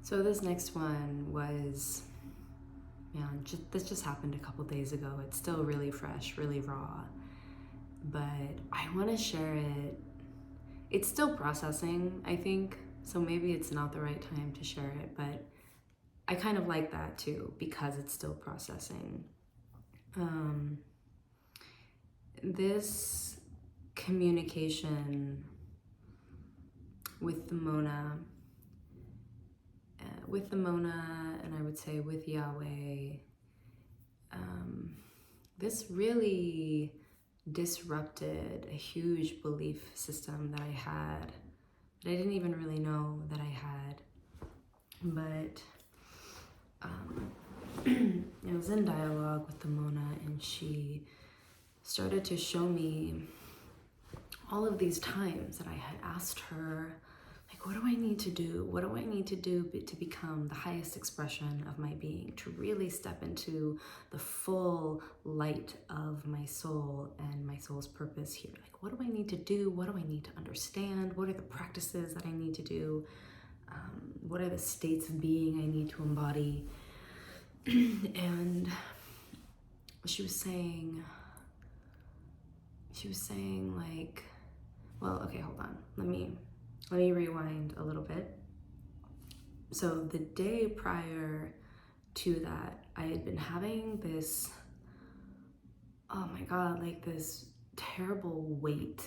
So this next one was, this just happened a couple days ago. It's still really fresh, really raw, but I want to share it. It's still processing, I think, so maybe it's not the right time to share it, but I kind of like that too because it's still processing. This communication with the Mona, and I would say with Yahweh, this really disrupted a huge belief system that I had, that I didn't even really know that I had. But I was in dialogue with the Mona, and she started to show me all of these times that I had asked her, like, what do I need to do? What do I need to do to become the highest expression of my being, to really step into the full light of my soul and my soul's purpose here? Like, what do I need to do? What do I need to understand? What are the practices that I need to do? What are the states of being I need to embody? And she was saying like, well, okay, hold on. Let me rewind a little bit. So the day prior to that, I had been having this, oh my God, like this terrible weight,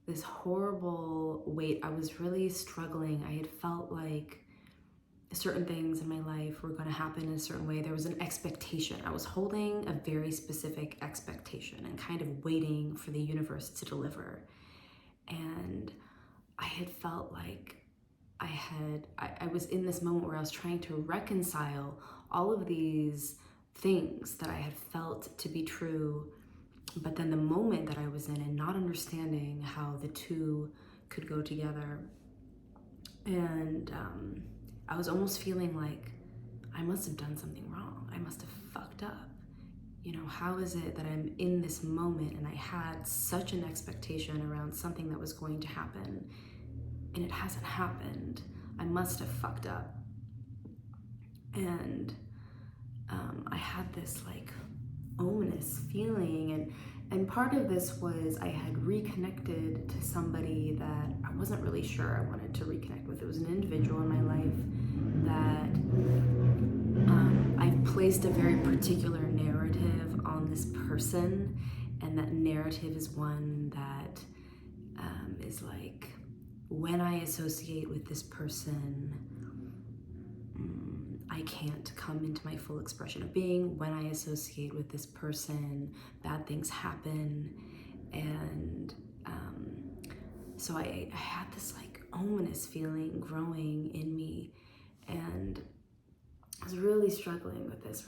this horrible weight. I was really struggling. I had felt like certain things in my life were going to happen in a certain way. There was an expectation. I was holding a very specific expectation and kind of waiting for the universe to deliver. And I had felt like I was in this moment where I was trying to reconcile all of these things that I had felt to be true, but then the moment that I was in and not understanding how the two could go together. And I was almost feeling like I must have done something wrong. I must have fucked up. You know, how is it that I'm in this moment and I had such an expectation around something that was going to happen and it hasn't happened? I must have fucked up. And I had this like ominous feeling, and part of this was I had reconnected to somebody that I wasn't really sure I wanted to reconnect with. It was an individual in my life that I've placed a very particular narrative on this person, and that narrative is one that is like, when I associate with this person, I can't come into my full expression of being. When I associate with this person, bad things happen. And so I had this like ominous feeling growing in me, and I was really struggling with this,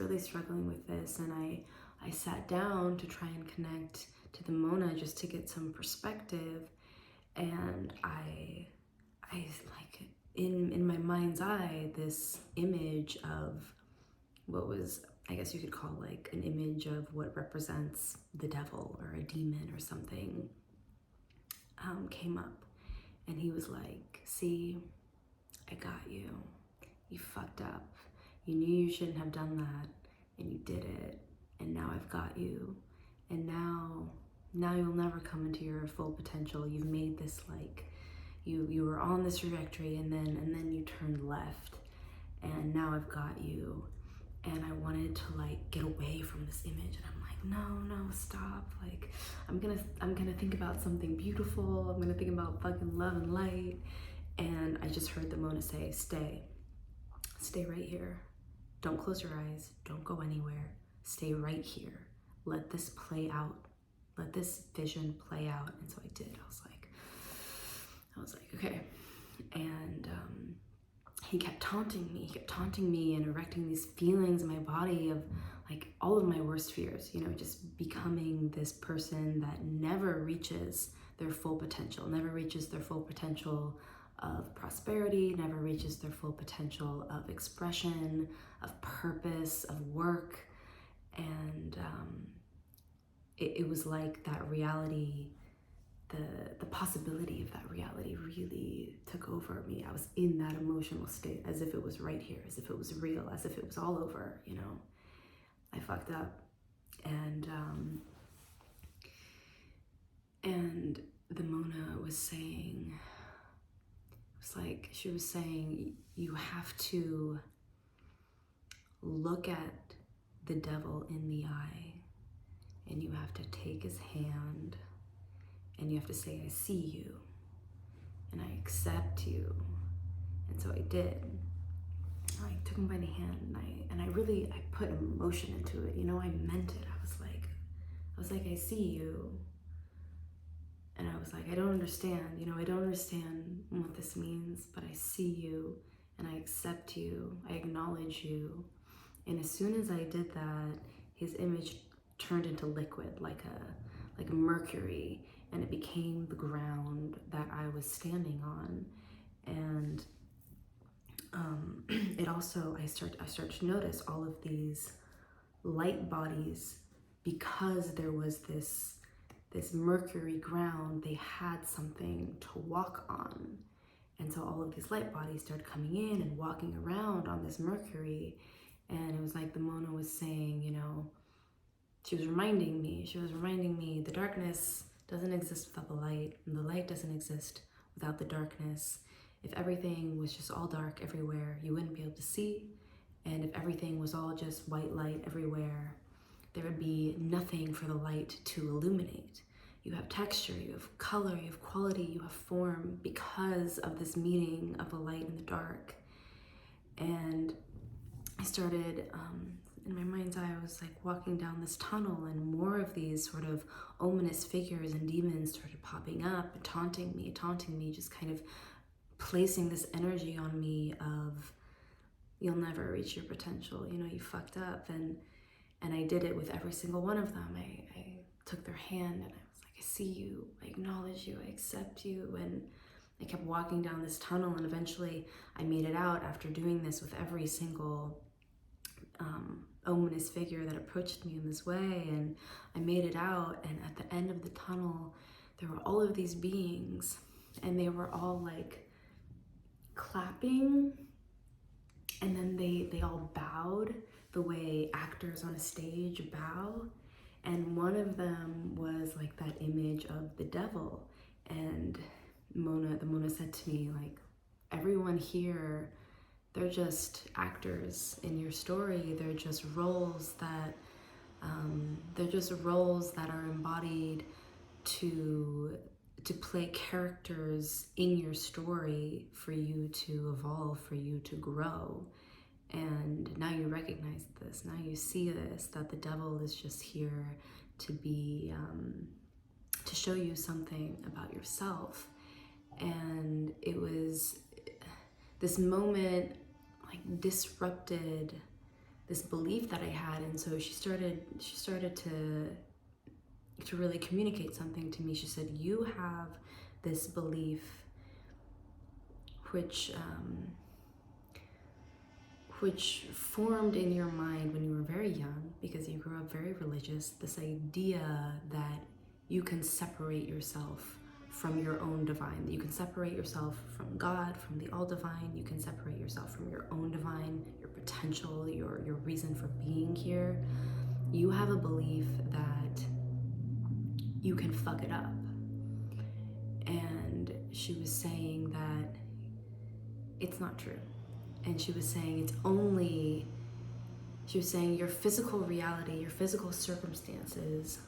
and I sat down to try and connect to the Mona just to get some perspective, and I like, in my mind's eye, this image of what was, I guess you could call like an image of what represents the devil or a demon or something, came up, and he was like, see, I got you. You fucked up. You knew you shouldn't have done that, and you did it, and now I've got you, and now you'll never come into your full potential. You've made this like, you were on this trajectory, and then you turned left, and now I've got you. And I wanted to like get away from this image, and I'm like, no, stop. Like, I'm gonna think about something beautiful. I'm gonna think about fucking love and light. And I just heard the Mona say, stay right here. Don't close your eyes. Don't go anywhere. Stay right here. Let this play out. Let this vision play out. And so I did. I was like, okay. And he kept taunting me and erecting these feelings in my body of like all of my worst fears, you know, just becoming this person that never reaches their full potential, of prosperity, never reaches their full potential of expression, of purpose, of work. And it was like that reality the possibility of that reality really took over me. I was in that emotional state as if it was right here, as if it was real, as if it was all over, you know. I fucked up. And the Mona was saying, it was like she was saying, you have to look at the devil in the eye, and you have to take his hand, and you have to say, I see you, and I accept you. And so I did. I took him by the hand, and I put emotion into it. You know, I meant it. I was like, I see you. And I was like, I don't understand. You know, I don't understand what this means, but I see you, and I accept you. I acknowledge you. And as soon as I did that, his image turned into liquid, like a mercury, and it became the ground that I was standing on. And it also, I start to notice all of these light bodies, because there was this mercury ground. They had something to walk on. And so all of these light bodies started coming in and walking around on this mercury. And it was like the Mona was saying, you know, she was reminding me the darkness doesn't exist without the light, and the light doesn't exist without the darkness. If everything was just all dark everywhere, you wouldn't be able to see. And if everything was all just white light everywhere, there would be nothing for the light to illuminate. You have texture, you have color, you have quality, you have form, because of this meeting of the light and the dark. And I started, in my mind's eye, I was like walking down this tunnel, and more of these sort of ominous figures and demons started popping up and taunting me, just kind of placing this energy on me of, you'll never reach your potential, you know, you fucked up. And I did it with every single one of them. I took their hand, and I was like, I see you, I acknowledge you, I accept you. And I kept walking down this tunnel, and eventually I made it out after doing this with every single ominous figure that approached me in this way. And I made it out, and at the end of the tunnel, there were all of these beings, and they were all like clapping, and then they all bowed the way actors on a stage bow. And one of them was like that image of the devil. And the Mona said to me, like, everyone here, they're just actors in your story. They're just roles that are embodied to play characters in your story for you to evolve, for you to grow. And now you recognize this, now you see this, that the devil is just here to be, to show you something about yourself. And it was, this moment like disrupted this belief that I had. And so she started to really communicate something to me. She said, you have this belief which formed in your mind when you were very young, because you grew up very religious, this idea that you can separate yourself from your own divine, that you can separate yourself from God, from the all divine, you can separate yourself from your own divine, your potential, your reason for being here. You have a belief that you can fuck it up. And she was saying that it's not true. And she was saying your physical reality, your physical circumstances,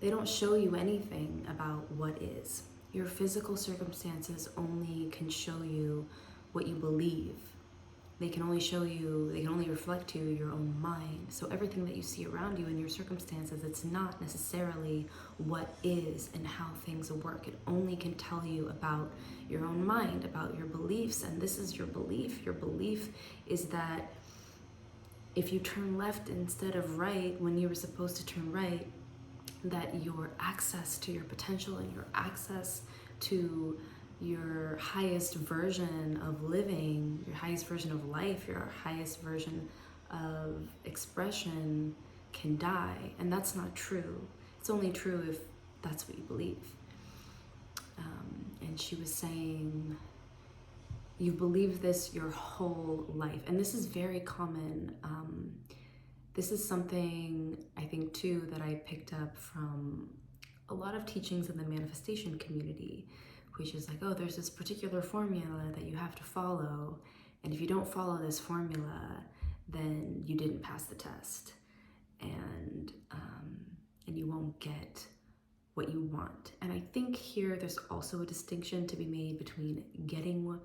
they don't show you anything about what is. Your physical circumstances only can show you what you believe. They can only reflect to you your own mind. So everything that you see around you in your circumstances, it's not necessarily what is and how things work. It only can tell you about your own mind, about your beliefs. And this is your belief. Your belief is that if you turn left instead of right when you were supposed to turn right, that your access to your potential and your access to your highest version of living, your highest version of life, your highest version of expression can die. And that's not true. It's only true if that's what you believe. and she was saying, you've believed this your whole life. And this is very common. This is something I think too that I picked up from a lot of teachings in the manifestation community, which is like, oh, there's this particular formula that you have to follow. And if you don't follow this formula, then you didn't pass the test. And you won't get what you want. And I think here there's also a distinction to be made between getting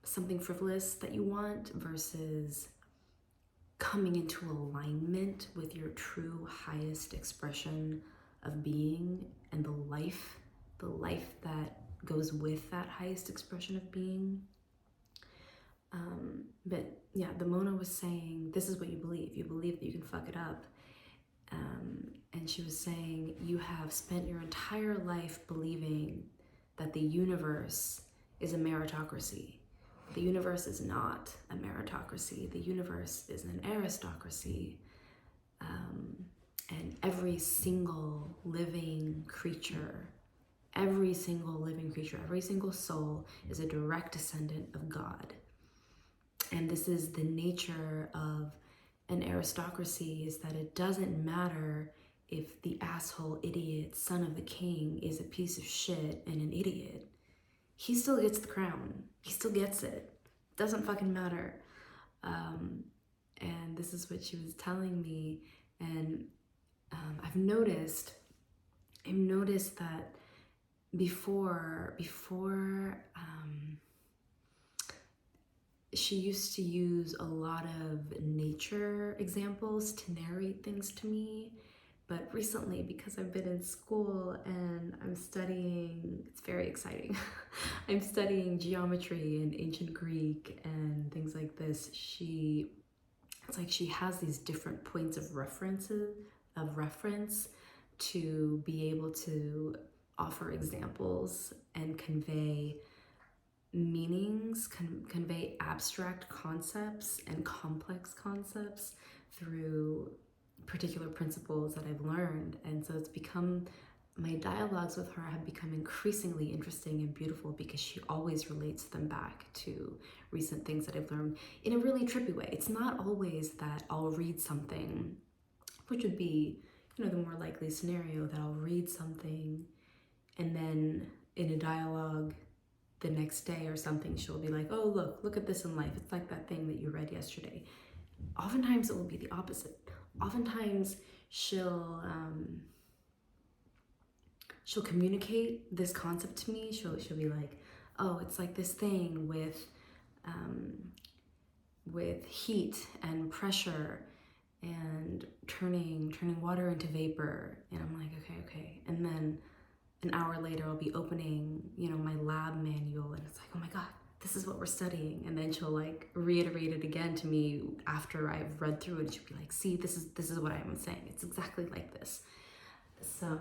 something frivolous that you want versus coming into alignment with your true highest expression of being and the life that goes with that highest expression of being. But yeah, the Mona was saying, this is what you believe. You believe that you can fuck it up. And she was saying, you have spent your entire life believing that the universe is a meritocracy. The universe is not a meritocracy. The universe is an aristocracy. And every single living creature, every single soul is a direct descendant of God. And this is the nature of an aristocracy, is that it doesn't matter if the asshole idiot son of the king is a piece of shit and an idiot. He still gets the crown. He still gets it. Doesn't fucking matter. And this is what she was telling me. And I've noticed that before she used to use a lot of nature examples to narrate things to me. But recently, because I've been in school and I'm studying, it's very exciting. I'm studying geometry and ancient Greek and things like this. It's like she has these different points of reference to be able to offer examples and convey meanings, convey abstract concepts and complex concepts through particular principles that I've learned. And so it's become, my dialogues with her have become increasingly interesting and beautiful because she always relates them back to recent things that I've learned in a really trippy way. It's not always that I'll read something, which would be, the more likely scenario, that I'll read something and then in a dialogue the next day or something, she'll be like, oh, look at this in life. It's like that thing that you read yesterday. Oftentimes it will be the opposite. Oftentimes she'll communicate this concept to me. She'll be like, oh, it's like this thing with heat and pressure and turning water into vapor. And I'm like, okay. And then an hour later I'll be opening, my lab manual, and it's like, oh my God, this is what we're studying. And then she'll like reiterate it again to me after I've read through it. And she'll be like, see, this is what I'm saying. It's exactly like this. So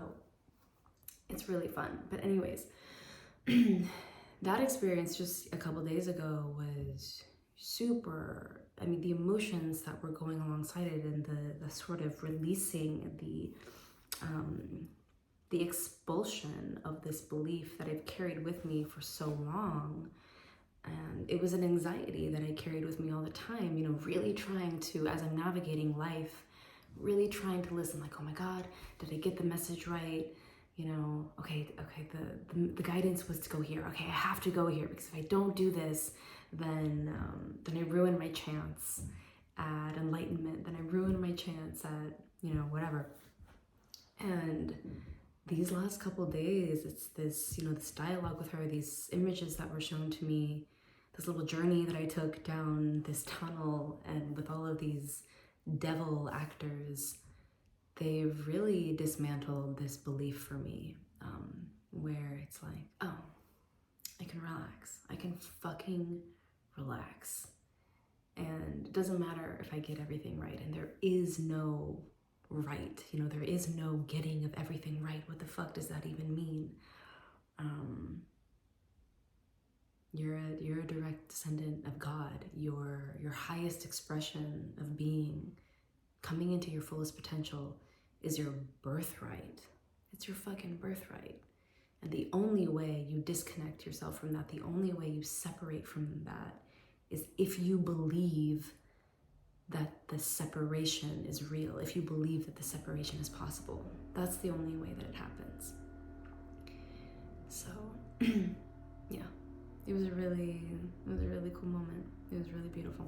it's really fun. But anyways, that experience just a couple days ago was super, the emotions that were going alongside it and the sort of releasing the expulsion of this belief that I've carried with me for so long. And it was an anxiety that I carried with me all the time, really trying to, as I'm navigating life, really trying to listen, like, oh my God, did I get the message right? Okay, the guidance was to go here. Okay, I have to go here, because if I don't do this, then I ruin my chance at enlightenment, then I ruin my chance at, whatever. And these last couple days, it's this, this dialogue with her, these images that were shown to me, this little journey that I took down this tunnel, and with all of these devil actors, they've really dismantled this belief for me, where it's like, oh, I can relax. I can fucking relax. And it doesn't matter if I get everything right, and there is no right, there is no getting of everything right. What the fuck does that even mean? You're a direct descendant of God. Your highest expression of being, coming into your fullest potential, is your birthright. It's your fucking birthright. And the only way you disconnect yourself from that, the only way you separate from that, is if you believe that the separation is real, if you believe that the separation is possible. That's the only way that it happens. So, yeah, it was a really cool moment. It was really beautiful.